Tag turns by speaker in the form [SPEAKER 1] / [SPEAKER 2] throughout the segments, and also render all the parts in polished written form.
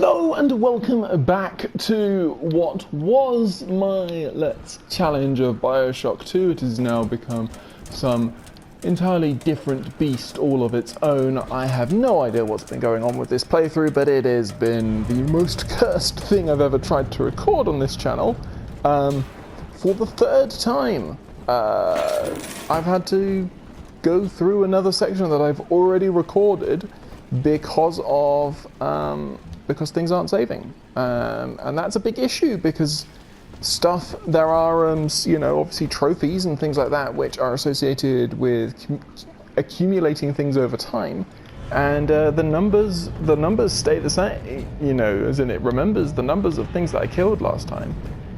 [SPEAKER 1] Hello and welcome back to what was my Let's Challenge of BioShock 2. It has now become some entirely different beast all of its own. I have no idea what's been going on with this playthrough, but it has been the most cursed thing I've ever tried to record on this channel. For the third time, I've had to go through another section that I've already recorded because things aren't saving, and that's a big issue because there are obviously trophies and things like that which are associated with accumulating things over time, and the numbers stay the same, as in it remembers the numbers of things that I killed last time.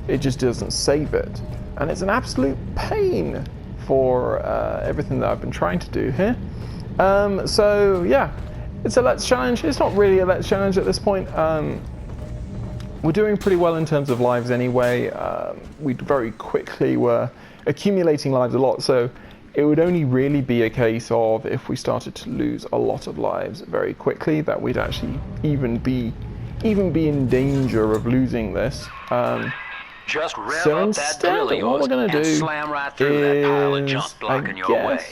[SPEAKER 1] It just doesn't save it, and it's an absolute pain for everything that I've been trying to do here. So yeah, it's a Let's Challenge. It's not really a Let's Challenge at this point. We're doing pretty well in terms of lives anyway. We very quickly were accumulating lives a lot, so it would only really be a case of if we started to lose a lot of lives very quickly that we'd actually even be in danger of losing this.
[SPEAKER 2] Just rev
[SPEAKER 1] so
[SPEAKER 2] up
[SPEAKER 1] instead,
[SPEAKER 2] that drill of
[SPEAKER 1] what we're going to do
[SPEAKER 2] slam right through that pile of junk blocking your way.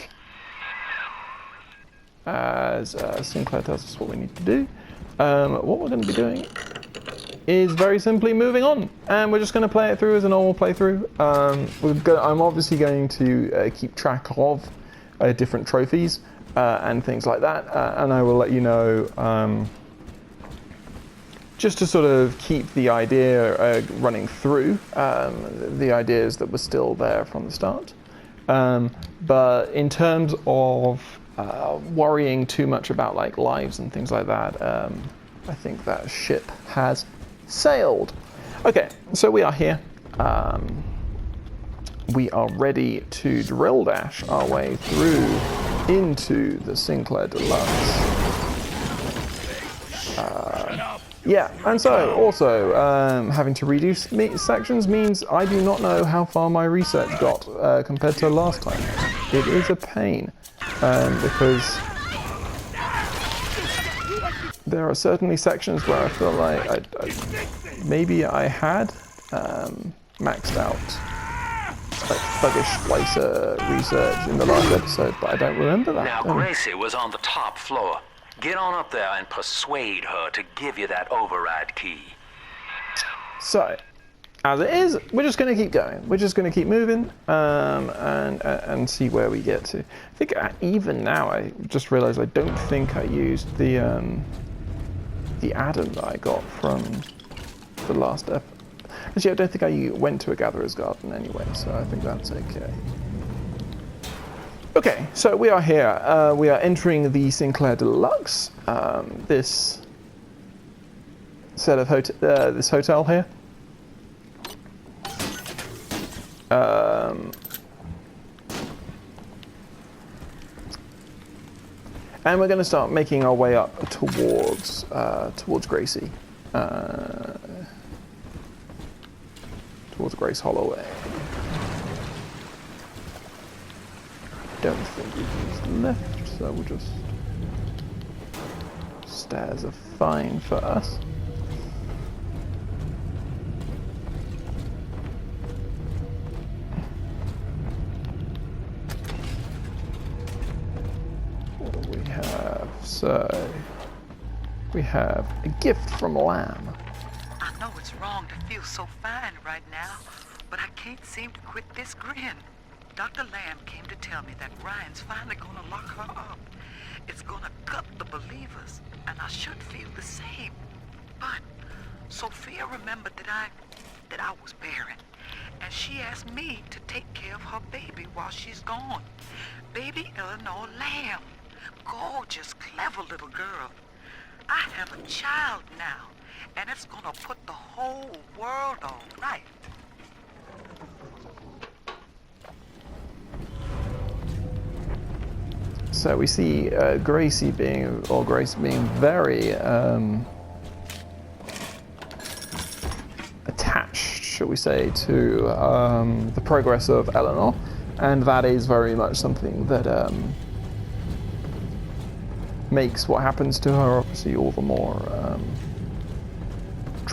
[SPEAKER 1] As Sinclair tells us what we need to do, what we're going to be doing is very simply moving on, and we're just going to play it through as a normal playthrough. I'm obviously going to keep track of different trophies and things like that, and I will let you know just to sort of keep the idea running through, the ideas that were still there from the start. But in terms of worrying too much about like lives and things like that, I think that ship has sailed. Okay, so we are here. We are ready to drill dash our way through into the Sinclair Deluxe. Yeah, and so also having to reduce sections means I do not know how far my research got compared to last time. It is a pain, because there are certainly sections where I feel like maybe I had maxed out like thuggish splicer research in the last episode, but I don't remember that.
[SPEAKER 2] Now Gracie was on the top floor. Get on up there and persuade her to give you that override key.
[SPEAKER 1] So, as it is, we're just going to keep going. We're just going to keep moving and see where we get to. I think even now, I just realised I don't think I used the atom that I got from the last episode. Actually, I don't think I went to a gatherer's garden anyway, so I think that's okay. Okay, so we are here. We are entering the Sinclair Deluxe. This set of this hotel here. And we're going to start making our way up towards Gracie, towards Grace Holloway. Don't think we've used left, so we'll just stairs are fine for us. What do we have? So we have a gift from Lamb.
[SPEAKER 3] I know it's wrong to feel so fine right now, but I can't seem to quit this grin. Dr. Lamb came to tell me that Ryan's finally gonna lock her up. It's gonna gut the believers, and I should feel the same. But Sophia remembered that I was barren, and she asked me to take care of her baby while she's gone. Baby Eleanor Lamb. Gorgeous, clever little girl. I have a child now, and it's gonna put the whole world on right.
[SPEAKER 1] So we see Grace being very attached, shall we say, to the progress of Eleanor, and that is very much something that makes what happens to her obviously all the more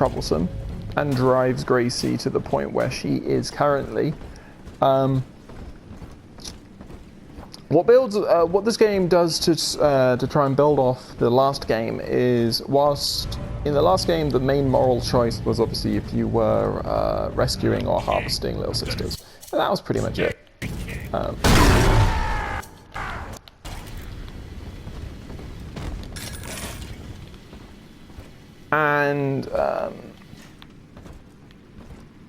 [SPEAKER 1] troublesome and drives Gracie to the point where she is currently. What this game does to try and build off the last game is, whilst in the last game the main moral choice was obviously if you were rescuing or harvesting little sisters, and that was pretty much it.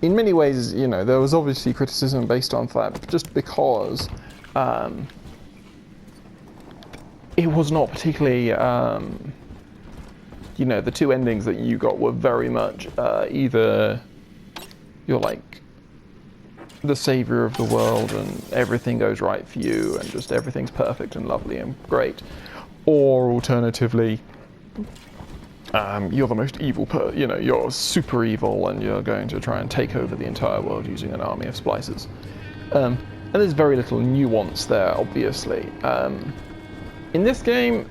[SPEAKER 1] In many ways, you know, there was obviously criticism based on that, just because it was not particularly, you know, the two endings that you got were very much either you're like the savior of the world and everything goes right for you and just everything's perfect and lovely and great, or alternatively, you're the most evil you know, you're super evil and you're going to try and take over the entire world using an army of splicers. And there's very little nuance there, obviously. In this game,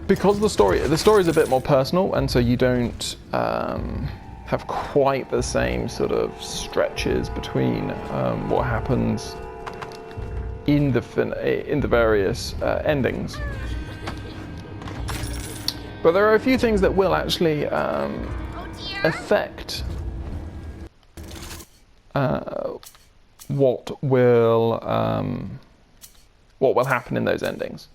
[SPEAKER 1] because the story is a bit more personal, and so you don't have quite the same sort of stretches between what happens in the various endings. But there are a few things that will actually affect what will happen in those endings.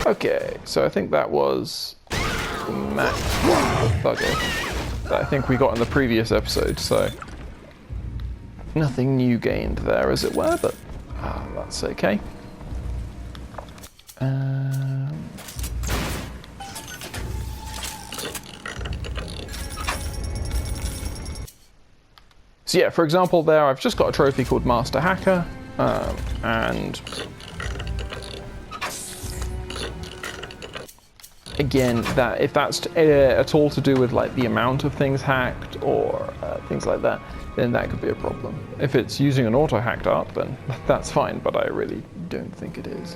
[SPEAKER 1] Okay, so I think that was the max bugger that I think we got in the previous episode, so nothing new gained there, as it were, but that's okay. So yeah, for example there, I've just got a trophy called Master Hacker, and again, that if that's at all to do with like the amount of things hacked or things like that, then that could be a problem. If it's using an auto-hacked art, then that's fine, but I really don't think it is.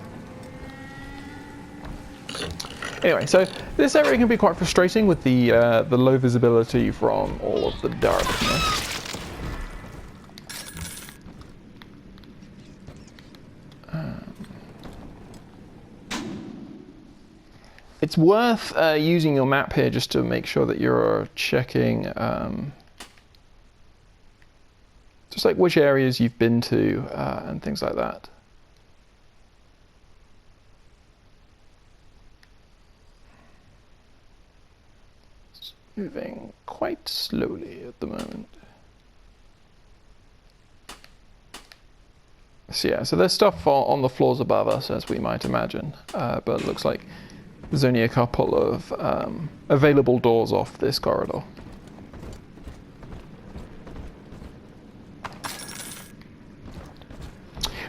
[SPEAKER 1] Anyway, so this area can be quite frustrating with the low visibility from all of the darkness. It's worth using your map here just to make sure that you're checking just like which areas you've been to and things like that. It's moving quite slowly at the moment. So yeah, so there's stuff on the floors above us, as we might imagine, but it looks like there's only a couple of available doors off this corridor.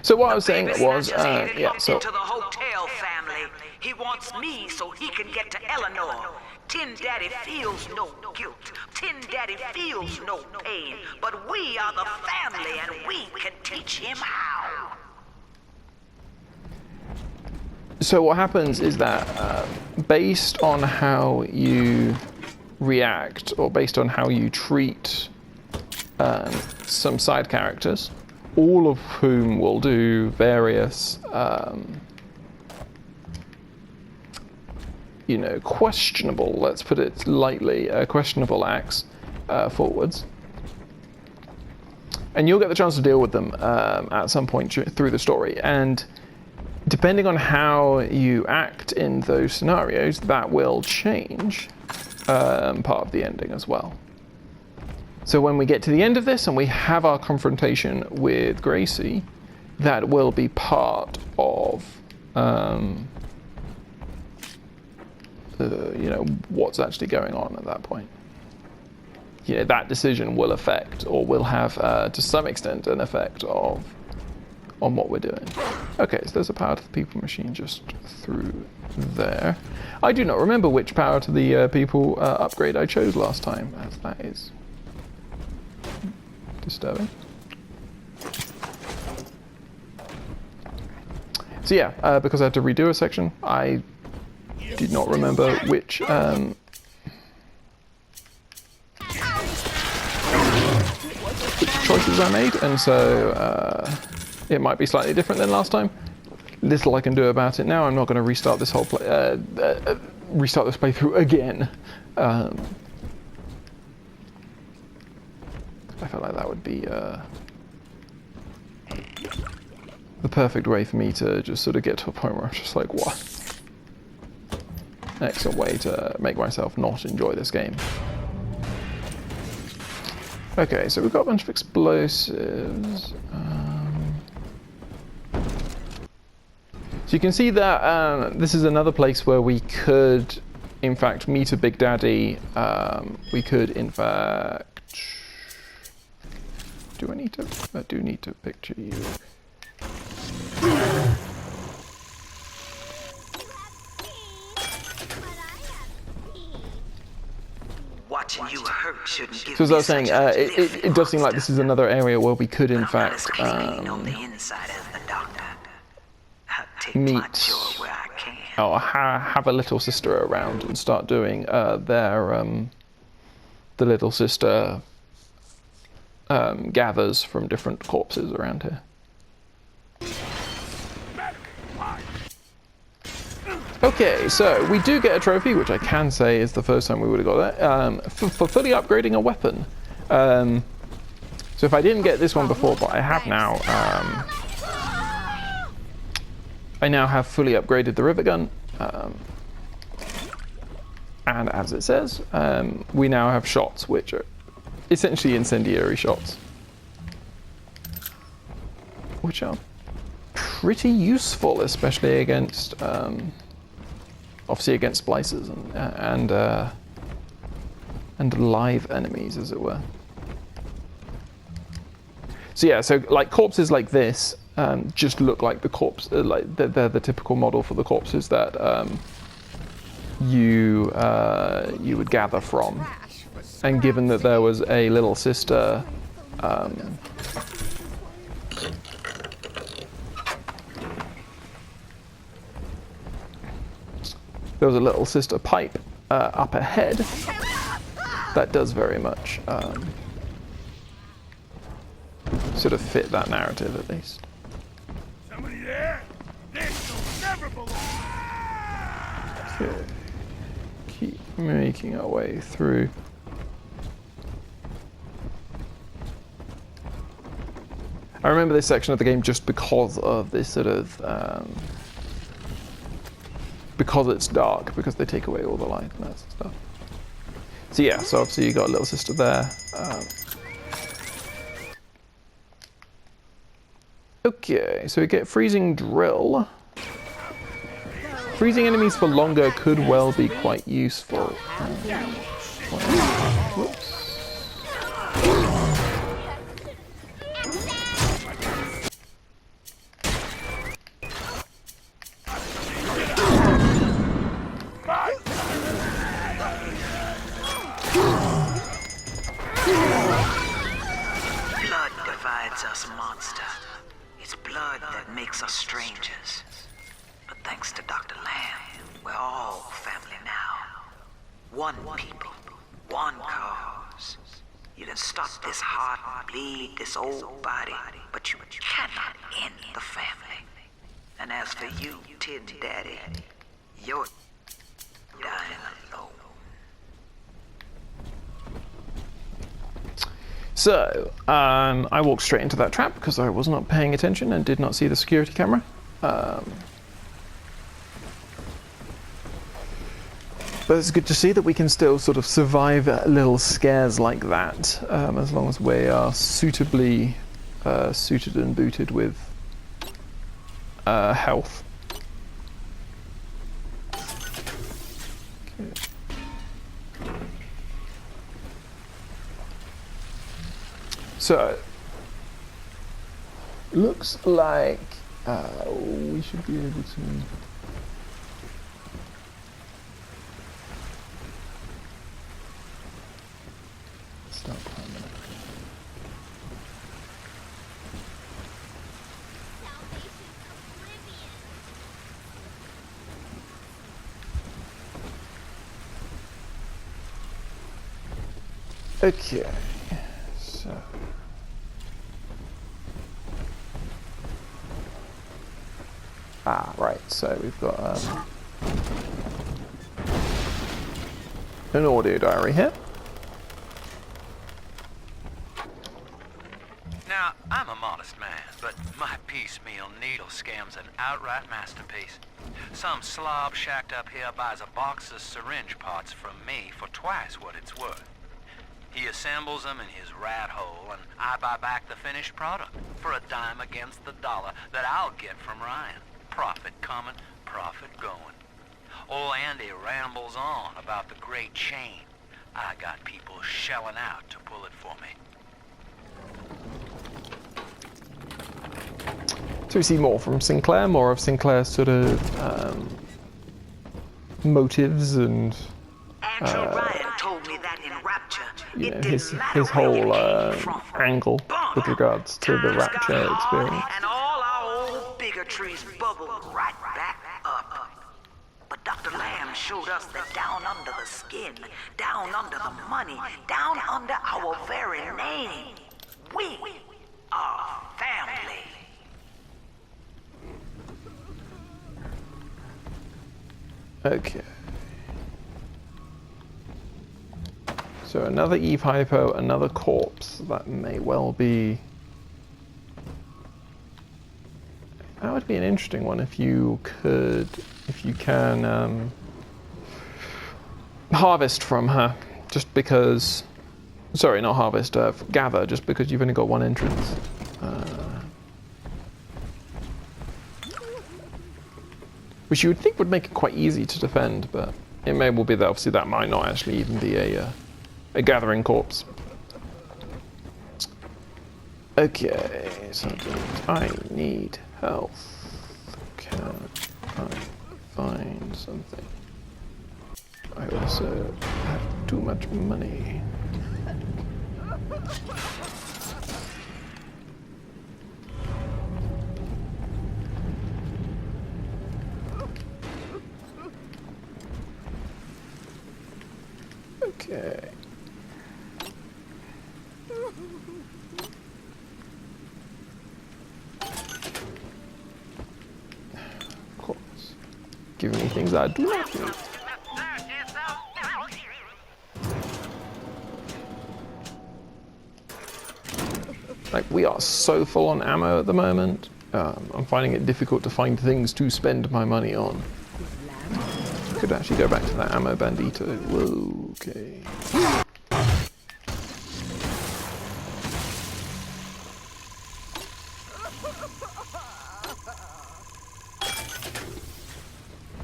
[SPEAKER 1] So what I was saying was, yeah, so
[SPEAKER 3] into the hotel family. He wants me so he can get to Eleanor. Tin Daddy feels no guilt. Tin Daddy feels no pain. But we are the family and we can teach him how.
[SPEAKER 1] So what happens is that based on how you react, or based on how you treat some side characters, all of whom will do various, you know, questionable, let's put it lightly, questionable acts forwards. And you'll get the chance to deal with them at some point through the story. And depending on how you act in those scenarios, that will change part of the ending as well. So when we get to the end of this and we have our confrontation with Gracie, that will be part of, you know, what's actually going on at that point. You know, that decision will affect, or will have, to some extent, an effect on what we're doing. Okay, so there's a power to the people machine just through there. I do not remember which power to the people upgrade I chose last time, as that is disturbing. So yeah, because I had to redo a section, I did not remember which choices I made, and so it might be slightly different than last time. Little I can do about it now. I'm not going to restart this whole restart this playthrough again. I felt like that would be the perfect way for me to just sort of get to a point where I'm just like, what? Excellent way to make myself not enjoy this game. Okay, so we've got a bunch of explosives. So you can see that this is another place where we could, in fact, meet a Big Daddy. We could, in fact... Do I need to? I do need to picture you.
[SPEAKER 3] Watching you hurt shouldn't give
[SPEAKER 1] So as I was
[SPEAKER 3] me
[SPEAKER 1] saying,
[SPEAKER 3] such a
[SPEAKER 1] it does seem like this is another area where we could, in
[SPEAKER 3] I'm not as
[SPEAKER 1] fact,
[SPEAKER 3] clean on the inside as the doctor. I'll take my
[SPEAKER 1] meet
[SPEAKER 3] chore where I can.
[SPEAKER 1] or have a little sister around and start doing their the little sister gathers from different corpses around here. Okay, so we do get a trophy, which I can say is the first time we would have got that, for fully upgrading a weapon. So if I didn't get this one before, but I have now, I now have fully upgraded the rivet gun. And as it says, we now have shots, which are essentially incendiary shots, which are pretty useful, especially against, obviously against splicers and live enemies, as it were. So yeah, so like corpses like this just look like the corpse, like they're the typical model for the corpses that you would gather from. And given that there was a little sister, there was a little sister pipe up ahead, that does very much sort of fit that narrative, at least.
[SPEAKER 4] Somebody there? This will never belong.
[SPEAKER 1] Okay. Keep making our way through. I remember this section of the game just because of this sort of because it's dark, because they take away all the light and that stuff. So yeah, so obviously you got a little sister there. Okay, so we get freezing drill. Freezing enemies for longer could well be quite useful. Whoops.
[SPEAKER 3] Blood divides us, monster. It's blood that makes us strangers. But thanks to Dr. Lamb, we're all family now. One people, one cause. You can stop this heart bleed, this old body, but you cannot end the family. And as for you, Tin Daddy, you're dying alone.
[SPEAKER 1] So, I walked straight into that trap because I was not paying attention and did not see the security camera. But it's good to see that we can still sort of survive little scares like that, as long as we are suitably suited and booted with health. Okay. So, looks like we should be able to start climbing. Okay, so right. So we've got an audio diary here.
[SPEAKER 2] Now, I'm a modest man, but my piecemeal needle scam's an outright masterpiece. Some slob shacked up here buys a box of syringe parts from me for twice what it's worth. He assembles them in his rat hole, and I buy back the finished product for a dime against the dollar that I'll get from Ryan. Profit coming, profit going. Old Andy rambles on about the great chain. I got people shelling out to pull it for me.
[SPEAKER 1] So we see more from Sinclair, more of Sinclair's sort of motives and
[SPEAKER 3] Andrew Ryan told me that in Rapture,
[SPEAKER 1] you know,
[SPEAKER 3] it
[SPEAKER 1] his
[SPEAKER 3] didn't matter
[SPEAKER 1] whole
[SPEAKER 3] where you came from.
[SPEAKER 1] angle with regards to the
[SPEAKER 3] Times got
[SPEAKER 1] Rapture
[SPEAKER 3] hard,
[SPEAKER 1] experience.
[SPEAKER 3] and all our old bigotries bubbled right back up. But Dr. Lamb showed us that down under the skin, down under the money, down under our very name, we are family.
[SPEAKER 1] Okay. So another Eve Hypo, another corpse. That may well be... That would be an interesting one if you can harvest from her, just because... Sorry, not harvest, gather, just because you've only got one entrance. Which you would think would make it quite easy to defend, but it may well be that obviously that might not actually even be a gathering corpse. Okay, so I need health. Can I find something? I also have too much money. Okay. Of course. Giving me things I do not need. Like, we are so full on ammo at the moment. I'm finding it difficult to find things to spend my money on. Could actually go back to that ammo bandito. Whoa, okay.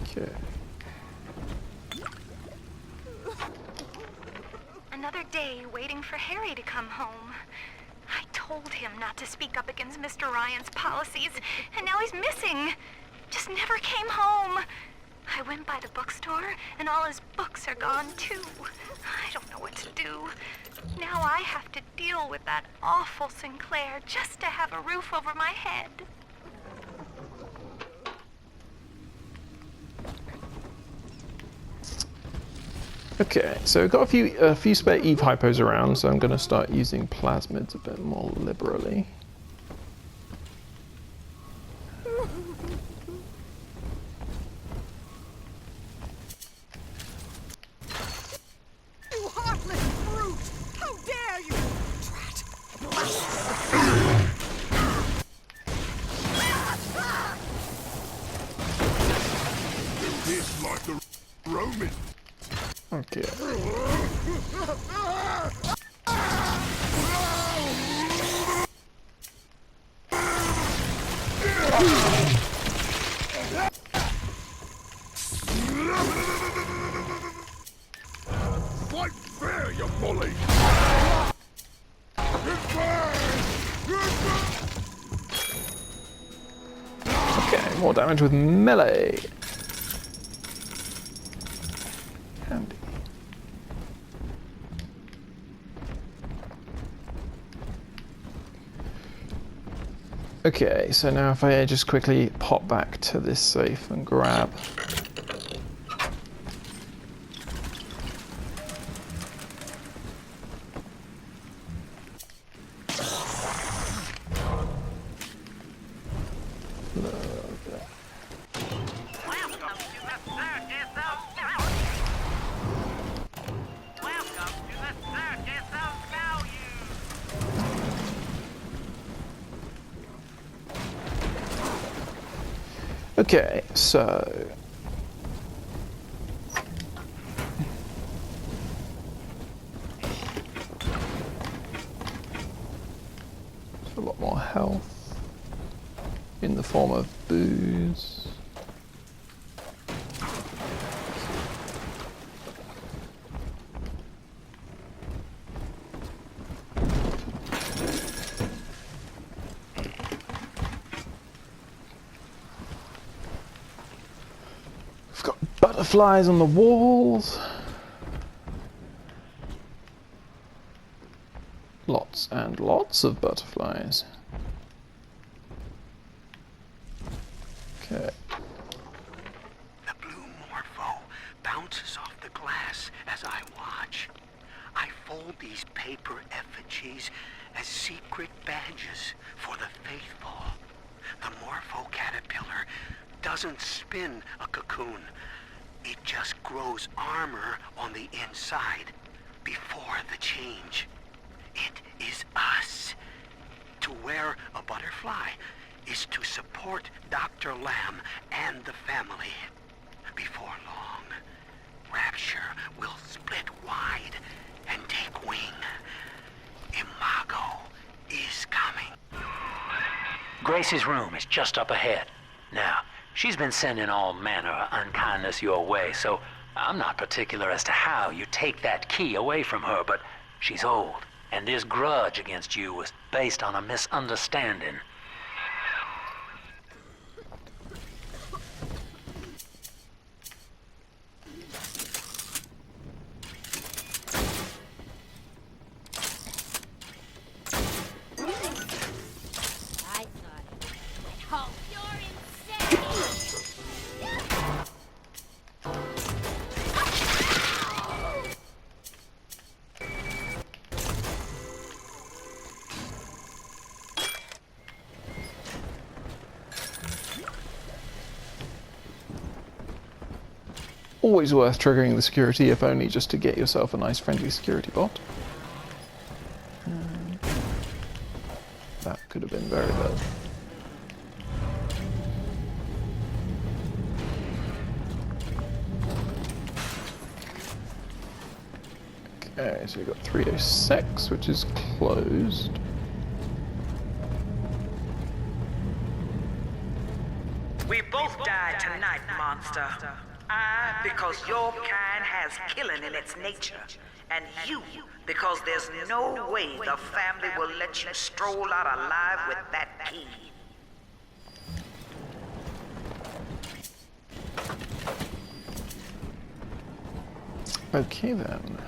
[SPEAKER 1] Okay.
[SPEAKER 5] Another day waiting for Harry to come home. I told him not to speak up against Mr. Ryan's policies, and now he's missing. Just never came home. I went by the bookstore, and all his books are gone, too. I don't know what to do. Now I have to deal with that awful Sinclair just to have a roof over my head.
[SPEAKER 1] Okay, so we've got a few spare Eve hypos around, so I'm going to start using plasmids a bit more liberally.
[SPEAKER 6] You heartless brute! How dare you!
[SPEAKER 4] Do this like the Roman.
[SPEAKER 1] Okay.
[SPEAKER 4] Fight fair, you bully!
[SPEAKER 1] Okay, more damage with melee. Handy. Okay, so now if I just quickly pop back to this safe and grab Okay, so a lot more health in the form of booze. We've got butterflies on the walls. Lots and lots of butterflies. Okay.
[SPEAKER 2] The blue morpho bounces off the glass as I watch. I fold these paper effigies as secret badges for the faithful. The morpho caterpillar doesn't spin a cocoon. It just grows armor on the inside before the change. It is us. To wear a butterfly is to support Dr. Lamb and the family. Before long, Rapture will split wide and take wing. Imago is coming.
[SPEAKER 7] Grace's room is just up ahead. Now, she's been sending all manner of unkindness your way, so I'm not particular as to how you take that key away from her, but she's old, and this grudge against you was based on a misunderstanding.
[SPEAKER 1] Always worth triggering the security, if only just to get yourself a nice friendly security bot. That could have been very bad. Okay, so we've got 306, which is closed.
[SPEAKER 3] We both died tonight, monster. I, because your kind has killing in its nature. And you, because there's no way the family will let you stroll out alive with that key.
[SPEAKER 1] Okay then.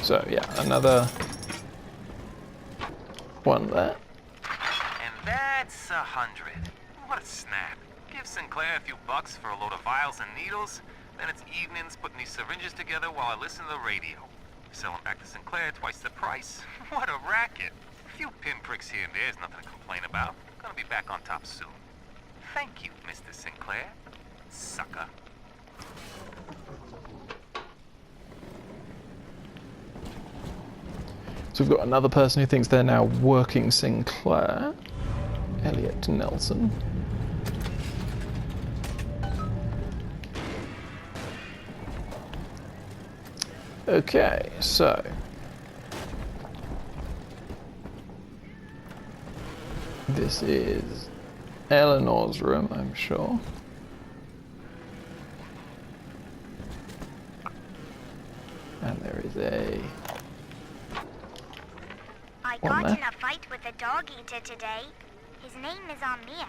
[SPEAKER 1] So yeah, another one there.
[SPEAKER 8] And that's 100. What a snap. Give Sinclair a few bucks for a load of vials and needles, then it's evenings putting these syringes together while I listen to the radio. Sell them back to Sinclair twice the price. What a racket. A few pinpricks here and there is nothing to complain about. Gonna be back on top soon. Thank you, Mr. Sinclair. Sucker.
[SPEAKER 1] So we've got another person who thinks they're now working Sinclair. Elliot Nelson. Okay, so this is Eleanor's room, I'm sure. And there is a
[SPEAKER 5] I got in a fight with a dog eater today. His name is Amir,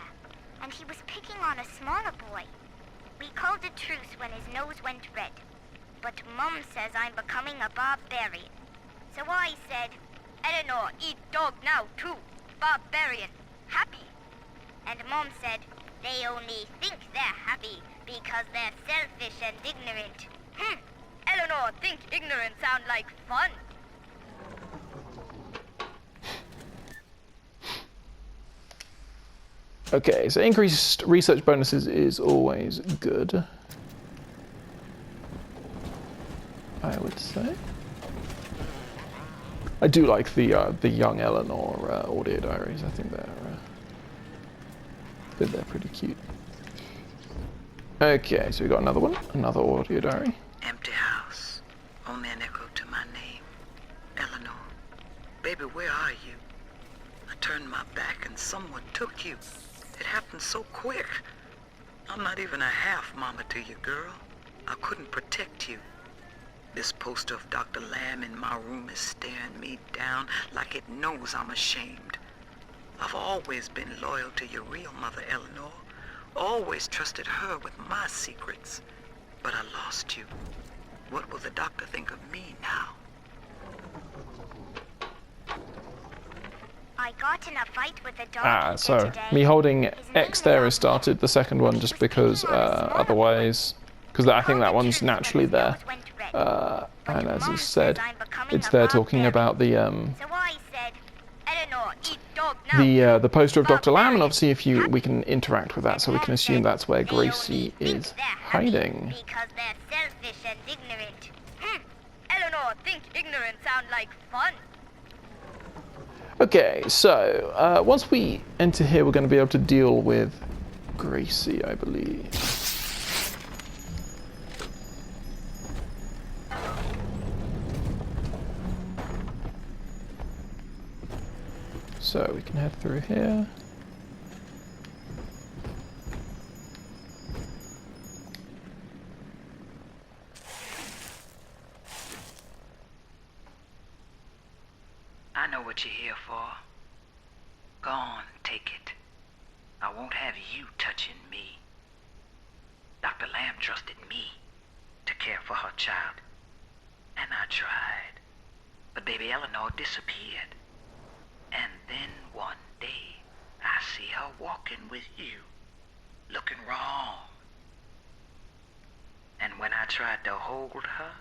[SPEAKER 5] and he was picking on a smaller boy. We called a truce when his nose went red. But Mum says I'm becoming a barbarian. So I said, Eleanor, eat dog now too. Barbarian. Happy. And Mom said, they only think they're happy because they're selfish and ignorant. Eleanor, think ignorant sound like fun.
[SPEAKER 1] Okay, so increased research bonuses is always good, I would say. I do like the young Eleanor audio diaries. I think they're pretty cute. Okay, so we got another one, another audio diary.
[SPEAKER 3] Empty house. Only an echo to my name. Eleanor. Baby, where are you? I turned my back and someone took you. It happened so quick. I'm not even a half mama to you, girl. I couldn't protect you. This poster of Dr. Lamb in my room is staring me down like it knows I'm ashamed. I've always been loyal to your real mother, Eleanor. Always trusted her with my secrets. But I lost you. What will the doctor think of me now?
[SPEAKER 5] I got in a fight with a dog
[SPEAKER 1] So
[SPEAKER 5] today.
[SPEAKER 1] me holding X there has started the second one just because otherwise, because I think that one's naturally there. And as is said, it's there talking about the
[SPEAKER 5] So I said, Eleanor, eat dog now.
[SPEAKER 1] the poster of Dr. Lamb, and obviously we can interact with that, so we can assume that's where Gracie is hiding.
[SPEAKER 5] Because they're selfish and ignorant. Eleanor, think ignorant sound like fun.
[SPEAKER 1] Okay, so once we enter here, we're going to be able to deal with Gracie, I believe. So we can head through here.
[SPEAKER 3] I know what you're here for. Go on, take it. I won't have you touching me. Dr. Lamb trusted me to care for her child. And I tried. But baby Eleanor disappeared. And then one day, I see her walking with you, looking wrong. And when I tried to hold her,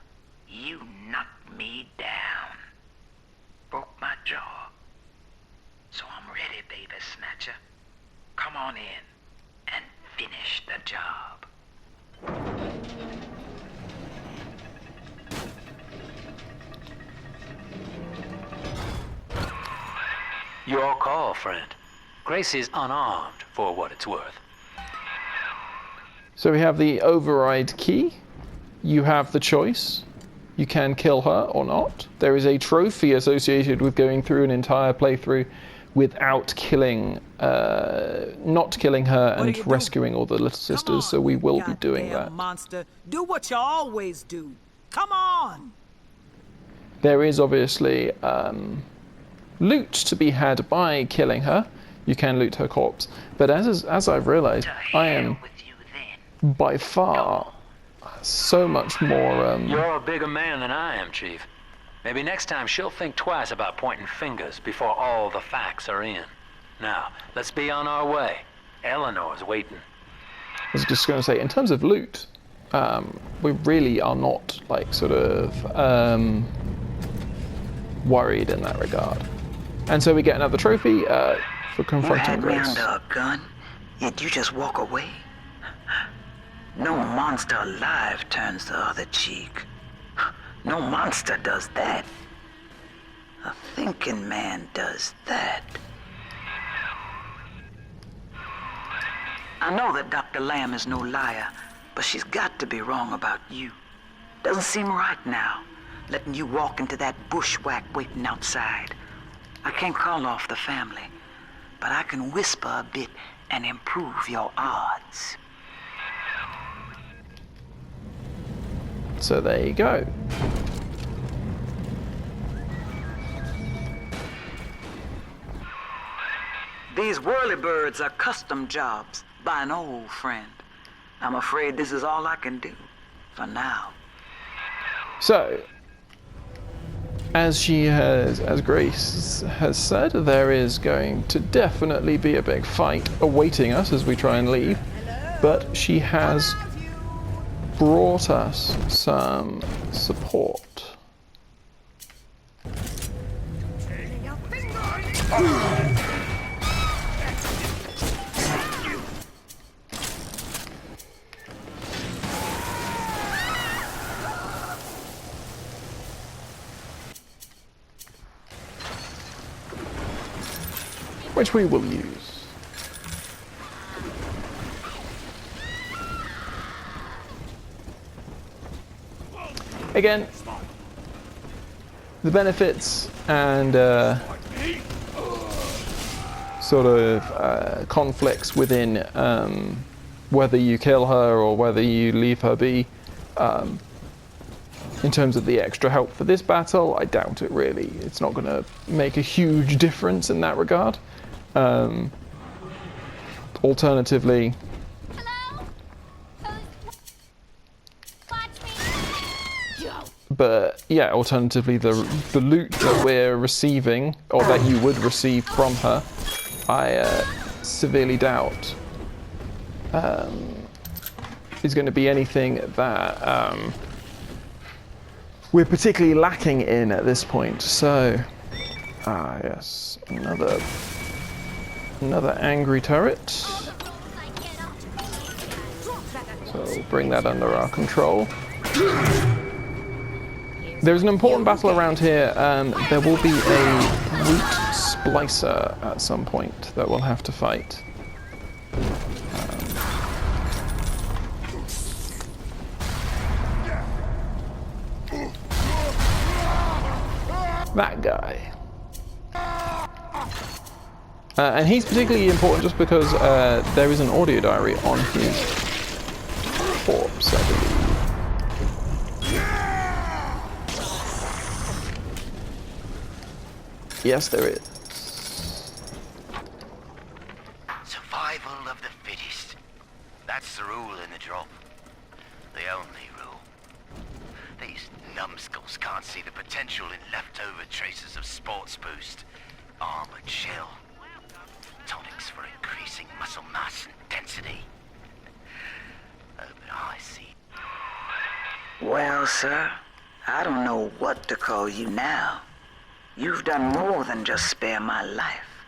[SPEAKER 3] you knocked me down. Broke my jaw. So I'm ready, baby snatcher. Come on in and finish the job.
[SPEAKER 7] Your call, friend. Gracie's unarmed, for what it's worth.
[SPEAKER 1] So we have the override key. You have the choice. You can kill her or not. There is a trophy associated with going through an entire playthrough without killing, not killing her and rescuing all the little sisters. So we will be doing that.
[SPEAKER 6] Monster, do what you always do. Come on.
[SPEAKER 1] There is obviously loot to be had by killing her. You can loot her corpse, but as I've realized, I am by far so much more.
[SPEAKER 7] You're a bigger man than I am, Chief. Maybe next time she'll think twice about pointing fingers before all the facts are in. Now, let's be on our way. Eleanor's waiting.
[SPEAKER 1] I was just going to say, in terms of loot, we really are not like sort of worried in that regard. And so we get another trophy for confronting
[SPEAKER 3] You had me
[SPEAKER 1] Grace.
[SPEAKER 3] under a gun, yet you just walk away? No monster alive turns the other cheek. No monster does that. A thinking man does that. I know that Dr. Lamb is no liar, but she's got to be wrong about you. Doesn't seem right now, letting you walk into that bushwhack waiting outside. I can't call off the family, but I can whisper a bit and improve your odds.
[SPEAKER 1] So there you go.
[SPEAKER 3] These whirlybirds are custom jobs by an old friend. I'm afraid this is all I can do for now.
[SPEAKER 1] So, as Grace has said, there is going to definitely be a big fight awaiting us as we try and leave. But she has brought us some support. which we will use. Again, the benefits and sort of conflicts within whether you kill her or whether you leave her be. In terms of the extra help for this battle, I doubt it really. It's not going to make a huge difference in that regard. Alternatively, but yeah, alternatively, the loot that we're receiving, or that you would receive from her, I severely doubt is going to be anything that we're particularly lacking in at this point. So, yes, another angry turret. So we'll bring that under our control. There's an important battle around here. There will be a root splicer at some point that we'll have to fight. That guy. And he's particularly important just because there is an audio diary on his corpse, I believe. Yes, there is.
[SPEAKER 9] Survival of the fittest. That's the rule in the drop. The only rule. These numbskulls can't see the potential in leftover traces of sports boost, armored shell, tonics for increasing muscle mass and density. Oh, but I see.
[SPEAKER 3] Well, sir, I don't know what to call you now. You've done more than just spare my life.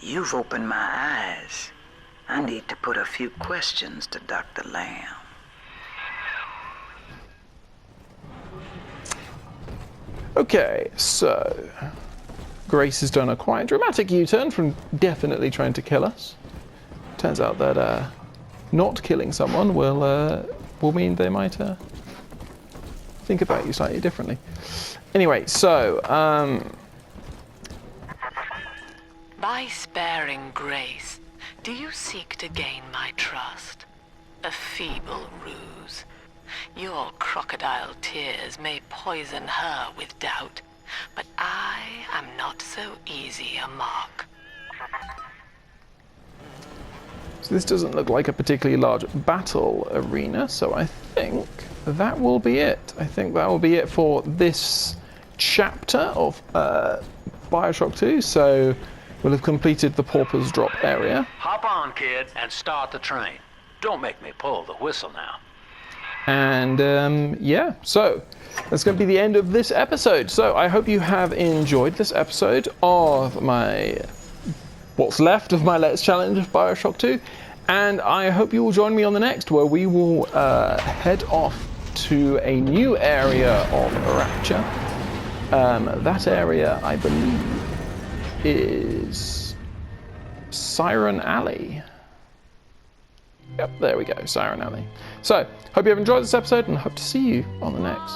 [SPEAKER 3] You've opened my eyes. I need to put a few questions to Dr. Lamb.
[SPEAKER 1] Okay, so Grace has done a quite dramatic U-turn from definitely trying to kill us. Turns out that not killing someone will mean they might think about you slightly differently. Anyway, so
[SPEAKER 10] by sparing Grace, do you seek to gain my trust? A feeble ruse. Your crocodile tears may poison her with doubt, but I am not so easy a mark.
[SPEAKER 1] So this doesn't look like a particularly large battle arena, so I think that will be it. I think that will be it for this chapter of BioShock 2, so we'll have completed the Pauper's drop area.
[SPEAKER 7] Hop on, kid, and start the train. Don't make me pull the whistle now.
[SPEAKER 1] And yeah, so that's going to be the end of this episode. So I hope you have enjoyed this episode of what's left of my Let's Challenge of BioShock 2. And I hope you will join me on the next, where we will head off to a new area of Rapture. That area, I believe, is Siren Alley. Yep, there we go, Siren Alley. So, hope you have enjoyed this episode and hope to see you on the next.